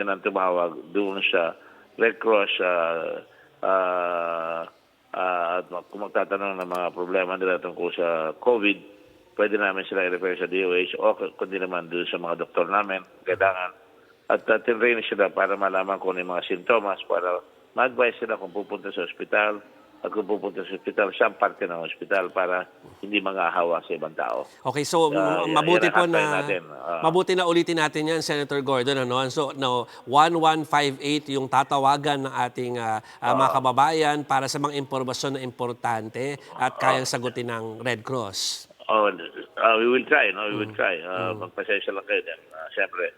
yan ang tumawag doon sa Red Cross at kung magtatanong ng mga problema nila tungkol sa COVID, pwede namin sila i-refer sa DOH o kundi naman doon sa mga doktor namin, kailangan. At tinrain sila para malaman kung ano yung mga sintomas para ma-advise sila kung pupunta sa ospital at kung pupunta sa ospital, siyang parte ng ospital para hindi mag-ahawa sa ibang tao. Okay, so mabuti po na mabuti na ulitin natin 'yan, Senator Gordon, ano. So no, 1158 yung tatawagan ng ating mga kababayan para sa mga impormasyon na importante at kayang sagutin ng Red Cross. We will try, no? We will try. Magpasensya lang kayo din. Siyempre,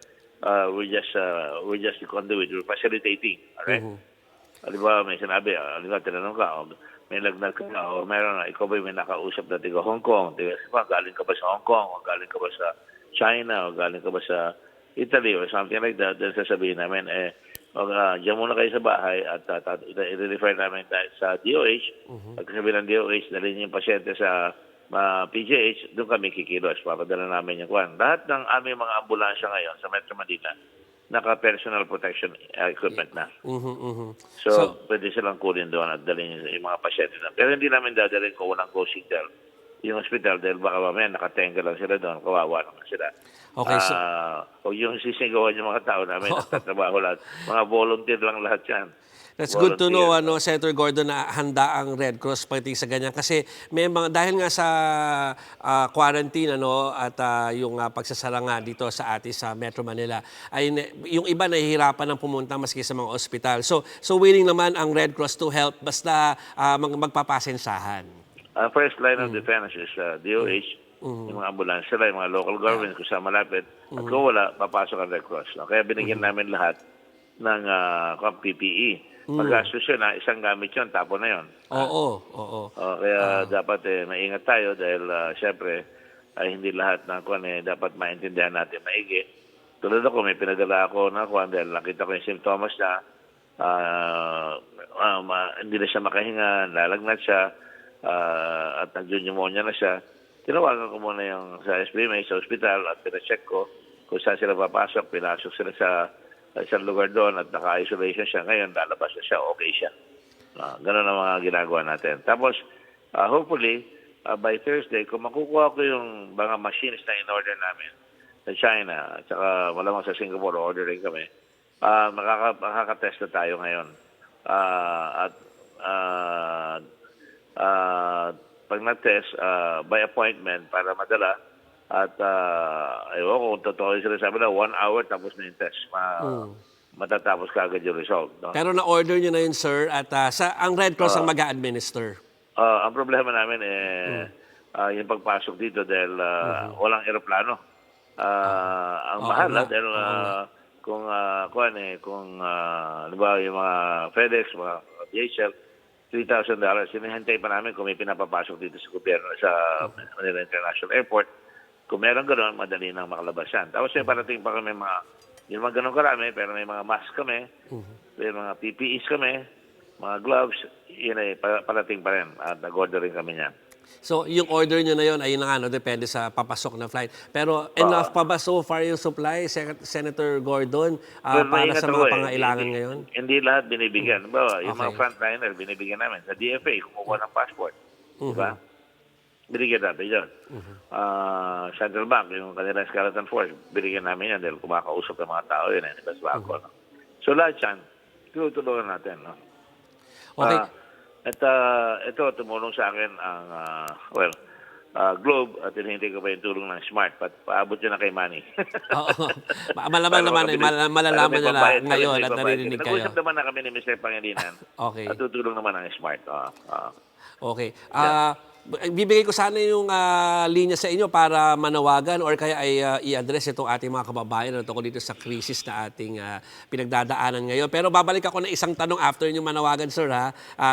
we're just the conduit. We're facilitating, alright? Halimbawa, may sinabi, halimbawa, tinanong ka, may lagnat ka, o meron, ikaw ba may nakausap na tiga Hong Kong? Galing ka ba sa Hong Kong? O galing ka ba sa China? O galing ka ba sa Italy? Or something like that. Then sasabihin namin, diyan muna kayo sa bahay at i-refer namin sa DOH. At sabihin ng DOH, dalhin niyo yung pasyente sa PGH, doon kami kikilos. Papadala namin yung kwan. Lahat ng aming mga ambulansya ngayon sa Metro Manila, naka-personal protection equipment na. So, pwede silang kunin doon at dalhin yung mga pasyente na. Pero hindi namin dadalhin kung walang go signal yung hospital dahil baka mamaya nakatenga lang sila doon, kawawa naman sila. Okay, so o yung sisigawan yung mga tao namin, nagtatrabaho lahat. Mga volunteer lang lahat yan. That's good to know, Senator Gordon, na handa ang Red Cross pagdating sa ganyan. Kasi may mga, dahil nga sa quarantine at yung pagsasara nga dito sa atin sa Metro Manila, ay yung iba nahihirapan ng pumunta maski sa mga ospital. So willing naman ang Red Cross to help basta magpapasensahan. First line of defense is DOH, yung mga ambulansya, yung mga local governments kung saan malapit. At kung wala, papasok ang Red Cross. No? Kaya binigyan namin lahat ng PPE. Pag-gastos yun, isang gamit yun, tapo na yun. Oo. Kaya dapat maingat tayo dahil siyempre ay hindi lahat ng kwan dapat maintindihan natin maigi. Tulad ako, may pinadala ako na kwan dahil nakita ko yung symptoms na hindi na siya makahinga, lalagnat siya, at nag-pneumonia na siya. Tinawagan ko muna yung sa SBMA, sa ospital, at pinacheck ko kung saan sila papasok. Pinasok sila sa isang lugar doon at naka-isolation siya. Ngayon, lalabas na siya, okay siya. Ganun ang mga ginagawa natin. Tapos, hopefully, by Thursday, kung makukuha ko yung mga machines na in-order namin sa China, at saka malamang sa Singapore, ordering kami, makakatest na tayo ngayon. Pag nag-test, by appointment para madala, at ewan ko kung totoo yung sinasabi na 1 hour tapos na yung test. Matatapos ka agad yung result. No? Pero na-order nyo na yun, sir, at ang Red Cross ang mag-a-administer. Ang problema namin yung pagpasok dito dahil walang eroplano. Ang mahal dahil kung yung mga FedEx, mga DHL, $3,000, sinihintay pa namin kung may pinapapasok dito sa gobyerno sa Manila International Airport. Kung meron gano'n, madali nang makalabas yan. Tapos may parating pa kami yung mga gano'n karami, pero may mga mask kami, may mga PPEs kami, mga gloves, yun ay parating pa rin at nag-order rin kami niyan. So yung order nyo na yun, ayun na depende sa papasok na flight. Pero enough pa ba so far yung supply, Senator Gordon, para sa mga pangailangan ngayon? Hindi lahat binibigyan. Yung mga frontliner, binibigyan namin. Sa DFA, kumukuha ng passport. Diba? Binigyan natin yun. Central Bank, yung kanilang skeleton force, binigyan namin yan dahil kumakausap ng mga tao yun. No? So lahat yan, tutulungan natin. No? Okay. Ito, tumulong sa akin ang, Globe at hinihintay ko pa yung tulong ng Smart. Paabot yun na kay Manny. Oo. Malaman naman, malalaman niya na ngayon at naririnig kayo. Nag-usap naman na kami ni Mr. Pangilinan. Okay. At tutulong naman ang Smart. Okay. Bibigay ko sana yung linya sa inyo para manawagan or kaya ay i-address itong ating mga kababayan na tungkol dito sa krisis na ating pinagdadaanan ngayon. Pero babalik ako ng isang tanong after yung manawagan, sir,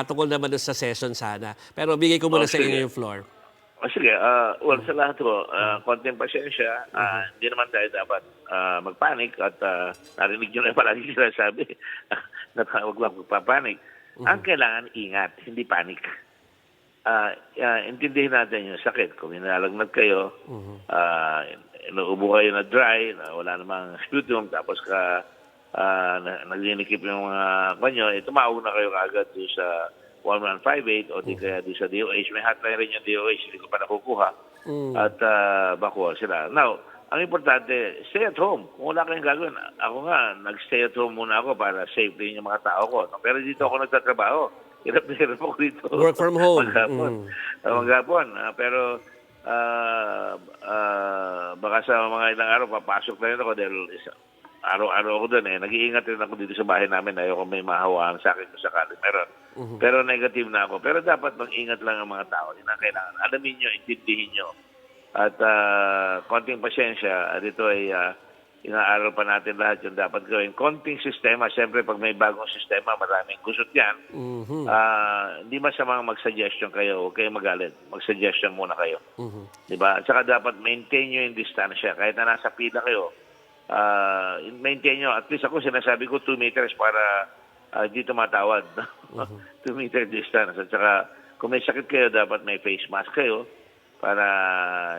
tungkol naman doon sa session sana. Pero bigay ko muna sa inyo yung floor. Sige. Sa lahat ko, konting pasensya. Hindi naman tayo dapat magpanik at narinig nyo na palagi sinasabi na huwag lang magpapanik. Ang kailangan ingat, hindi panik. Intindihin natin yung sakit. Kung inalagnat kayo, inuubo kayo na dry, wala namang sputum, tapos naglinikip yung mga kanyo, tumawag na kayo kaagad doon sa 1158 o di kaya doon sa DOH. May hotline rin yung DOH, hindi ko pa nakukuha. At bakuha sila. Now, ang importante, stay at home. Kung wala kayong gagawin, ako nga, nag-stay at home muna ako para safe din yung mga tao ko. No? Pero dito ako nagtatrabaho. Hirap na hirap ako dito. Work from home. Maghapon. Pero baka sa mga ilang araw, papasok na rin ako dahil araw-araw ako doon. Nag-iingat rin ako dito sa bahay namin. Ayoko may mahawaan sa akin kung sakali meron. Pero negative na ako. Pero dapat mag-ingat lang ang mga tao. Yun ang kailangan. Alamin nyo, intindihin nyo. At konting pasyensya. At ito ay inaaral pa natin lahat yung dapat gawin. Konting sistema. Siyempre, pag may bagong sistema, maraming gusot yan. Hindi masamang mag-suggestion kayo. Huwag kayo magalit. Mag-suggestion muna kayo. Diba? At saka dapat maintain nyo yung distansya. Kahit na nasa pila kayo, maintain nyo. At least ako sinasabi ko 2 meters para di tumatawad. 2 meter distance. At saka kung may sakit kayo, dapat may face mask kayo para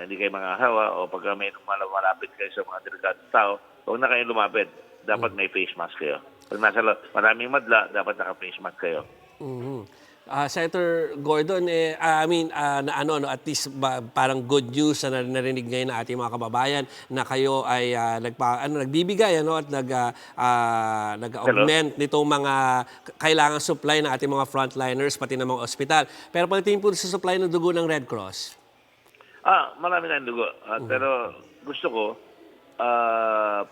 hindi kayo mangahawa o pag may malapit kayo sa mga delikadong tao, huwag na kayong lumapit. Dapat may face mask kayo. Pag nasa maraming madla, dapat naka-face mask kayo. Senator Gordon, at least parang good news na narinig ngayon na ating mga kababayan na kayo ay nagbibigay at nag-augment nitong mga kailangan supply ng ating mga frontliners pati ng mga ospital. Pero pagdating po sa supply ng dugo ng Red Cross? Marami na dugo. Pero gusto ko,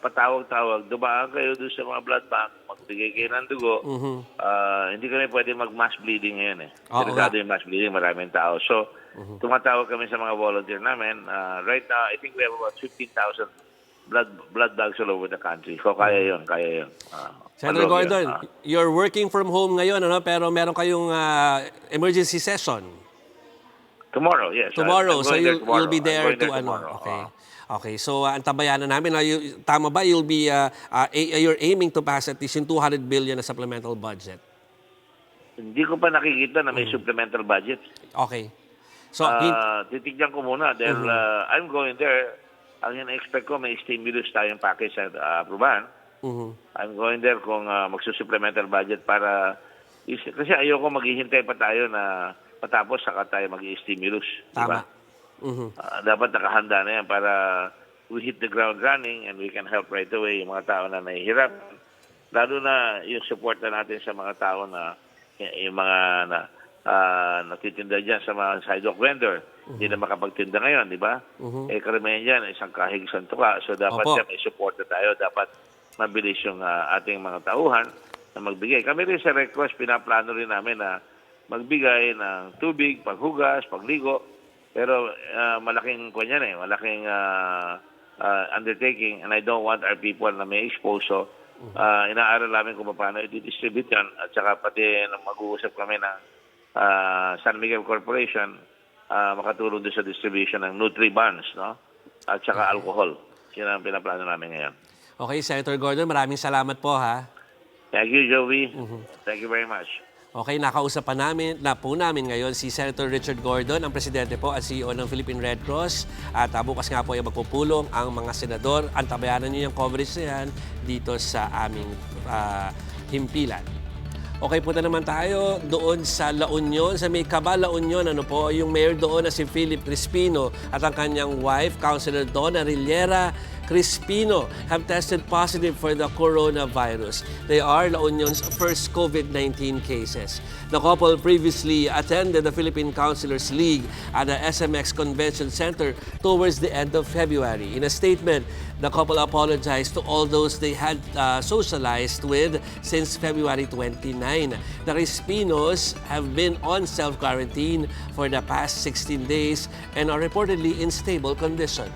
patawag-tawag, dumaan kayo doon sa mga blood bank, magbigay kayo ng dugo. Hindi kami pwede mag-mass bleeding ngayon Delikado yung mass bleeding, maraming tao. So, tumatawag kami sa mga volunteer namin. Right now, I think we have about 15,000 blood bags all over the country. So, kaya yun. Senator Gordon, you're working from home ngayon, pero meron kayong emergency session. Tomorrow, yes. Tomorrow, so you'll be there to tomorrow. Okay, so antabayanan namin. Tama ba, you're aiming to pass at least yung 200 billion na supplemental budget? Hindi ko pa nakikita na may supplemental budget. Okay. So, titignan ko muna dahil I'm going there. Ang ina-expect ko, may stimulus tayong package sa aprubahan. I'm going there kung magsusupplemental budget para... Kasi ayoko maghihintay pa tayo na patapos saka tayo mag-i-stimulus. Tama. Diba? Dapat nakahanda na yan para we hit the ground running and we can help right away yung mga tao na nahihirap. Lalo na yung support na natin sa mga tao na yung mga natitinda dyan sa mga sidewalk vendor. Hindi na makapagtinda ngayon, di ba? Karamihan dyan, isang kahig, isang tuka. So dapat may support na tayo. Dapat mabilis yung ating mga tauhan na magbigay. Kami rin sa Red Cross, pinaplano rin namin na magbigay ng tubig, paghugas, pagligo. Pero malaking malaking undertaking and I don't want our people na may expose. So, inaaral namin kung paano i-distribute yan at saka pati mag-uusap kami ng San Miguel Corporation makatulong doon sa distribution ng Nutri-Buns, at saka alcohol. Yan ang pinaplano namin ngayon. Okay, Senator Gordon, maraming salamat po ha. Thank you, Joey. Thank you very much. Okay, nakausapan namin ngayon si Senator Richard Gordon, ang presidente po at CEO ng Philippine Red Cross. At bukas nga po ay magpupulong ang mga senador. Antabayanan niyo yung coverage na yan dito sa aming himpilan. Okay, punta naman tayo doon sa La Union, sa may Cabal, La Union. Yung mayor doon na si Philip Crispino at ang kanyang wife, Councilor Donna Rillera Crispino, have tested positive for the coronavirus. They are La Union's first COVID-19 cases. The couple previously attended the Philippine Councilors League at the SMX Convention Center towards the end of February. In a statement, the couple apologized to all those they had socialized with since February 29. The Crispinos have been on self-quarantine for the past 16 days and are reportedly in stable condition.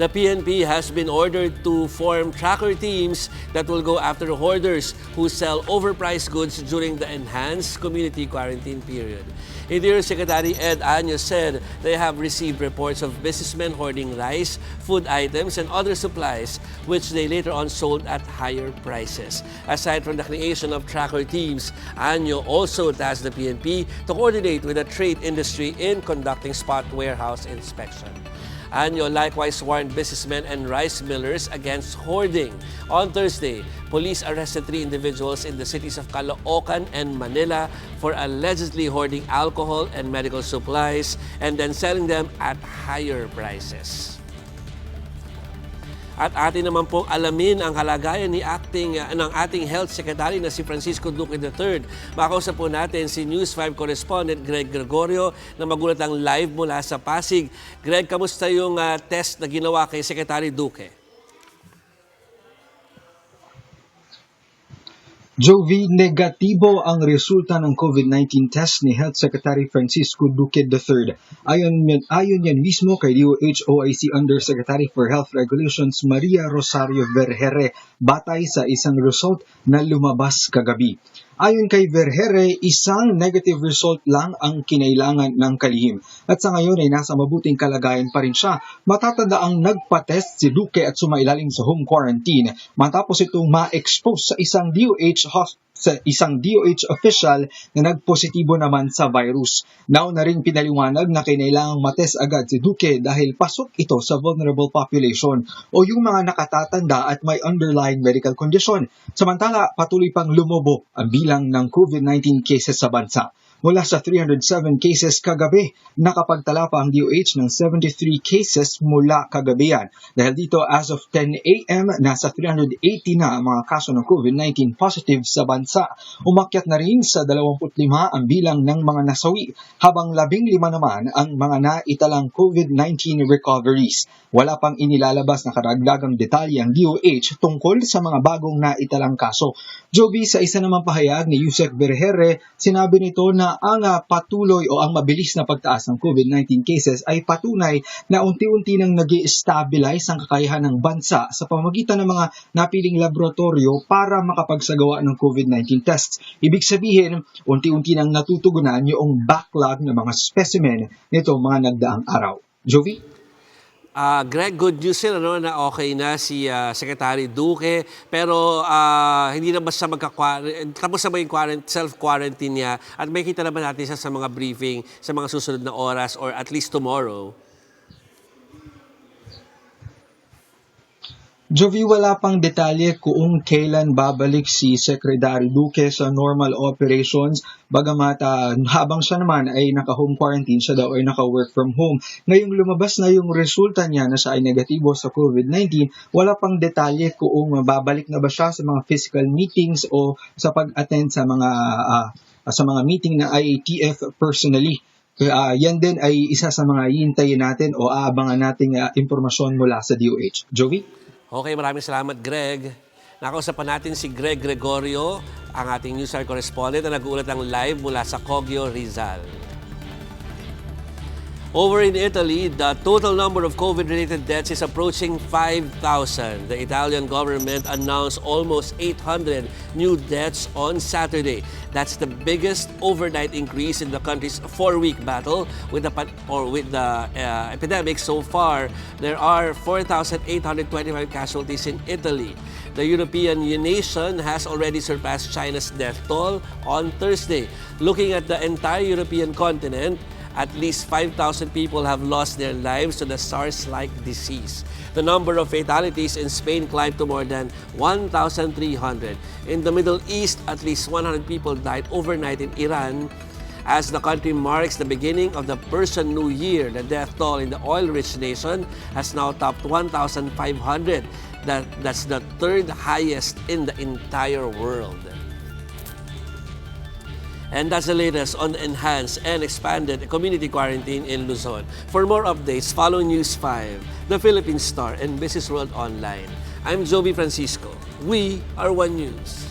The PNP has been ordered to form tracker teams that will go after hoarders who sell overpriced goods during the enhanced community quarantine period. Interior Secretary Ed Año said they have received reports of businessmen hoarding rice, food items, and other supplies, which they later on sold at higher prices. Aside from the creation of tracker teams, Año also tasked the PNP to coordinate with the trade industry in conducting spot warehouse inspection. Anyo likewise warned businessmen and rice millers against hoarding. On Thursday, police arrested 3 individuals in the cities of Caloocan and Manila for allegedly hoarding alcohol and medical supplies and then selling them at higher prices. At atin naman pong alamin ang kalagayan ng ating Health Secretary na si Francisco Duque III. Makausap po natin si News 5 correspondent Greg Gregorio na magulat ang live mula sa Pasig. Greg, kamusta yung test na ginawa kay Secretary Duque? Jovi, negatibo ang resulta ng COVID-19 test ni Health Secretary Francisco Duque III. Ayon yan mismo kay DOH OIC Undersecretary for Health Regulations Maria Rosario Vergere batay sa isang result na lumabas kagabi. Ayon kay Vergere, isang negative result lang ang kinailangan ng kalihim. At sa ngayon ay nasa mabuting kalagayan pa rin siya. Matatanda ang nagpa-test si Duque at sumailalim sa home quarantine matapos itong ma-expose sa isang DOH official na nagpositibo naman sa virus. Nauna ring pinaliwanag na kinailangang matest agad si Duque dahil pasok ito sa vulnerable population o yung mga nakatatanda at may underlying medical condition. Samantala, patuloy pang lumobo ang bilang ng COVID-19 cases sa bansa. Mula sa 307 cases kagabi, nakapagtala pa ang DOH ng 73 cases mula kagabi yan. Dahil dito, as of 10 a.m., nasa 380 na ang mga kaso ng COVID-19 positive sa bansa. Umakyat na rin sa 25 ang bilang ng mga nasawi, habang 15 naman ang mga naitalang COVID-19 recoveries. Wala pang inilalabas na karagdagang detalye ang DOH tungkol sa mga bagong naitalang kaso. Joby, sa isa namang pahayag ni Yusek Vergere, sinabi nito na ang patuloy o ang mabilis na pagtaas ng COVID-19 cases ay patunay na unti-unti nang nag-i-stabilize ang kakayahan ng bansa sa pamamagitan ng mga napiling laboratorio para makapagsagawa ng COVID-19 tests. Ibig sabihin, unti-unti nang natutugunan yung backlog ng mga specimen nito mga nagdaang araw. Jovi? Greg, good news yun, na okay na si Secretary Duque, pero hindi na basta tapos na ba yung self-quarantine niya at may kita naman natin siya sa mga briefing sa mga susunod na oras or at least tomorrow? Jovi, wala pang detalye kung kailan babalik si Secretary Duque sa normal operations, bagamat habang siya naman ay naka-home quarantine, siya daw ay naka-work from home. Ngayong lumabas na yung resulta niya na siya ay negatibo sa COVID-19, wala pang detalye kung babalik na ba siya sa mga physical meetings o sa pag-attend sa mga meeting na IATF personally. Yan din ay isa sa mga hihintayin natin o aabangan nating impormasyon mula sa DOH. Jovi? Okay, maraming salamat, Greg. Nakausapan natin si Greg Gregorio, ang ating News Hour correspondent na nag-uulat ng live mula sa Cogio, Rizal. Over in Italy, the total number of COVID-related deaths is approaching 5,000. The Italian government announced almost 800 new deaths on Saturday. That's the biggest overnight increase in the country's 4-week battle with the epidemic so far. There are 4,825 casualties in Italy. The European nation has already surpassed China's death toll on Thursday. Looking at the entire European continent, at least 5,000 people have lost their lives to the SARS-like disease. The number of fatalities in Spain climbed to more than 1,300. In the Middle East, at least 100 people died overnight in Iran. As the country marks the beginning of the Persian New Year, the death toll in the oil-rich nation has now topped 1,500. That's the third highest in the entire world. And that's the latest on the enhanced and expanded community quarantine in Luzon. For more updates, follow News 5, the Philippine Star, and Business World Online. I'm Jovi Francisco. We are One News.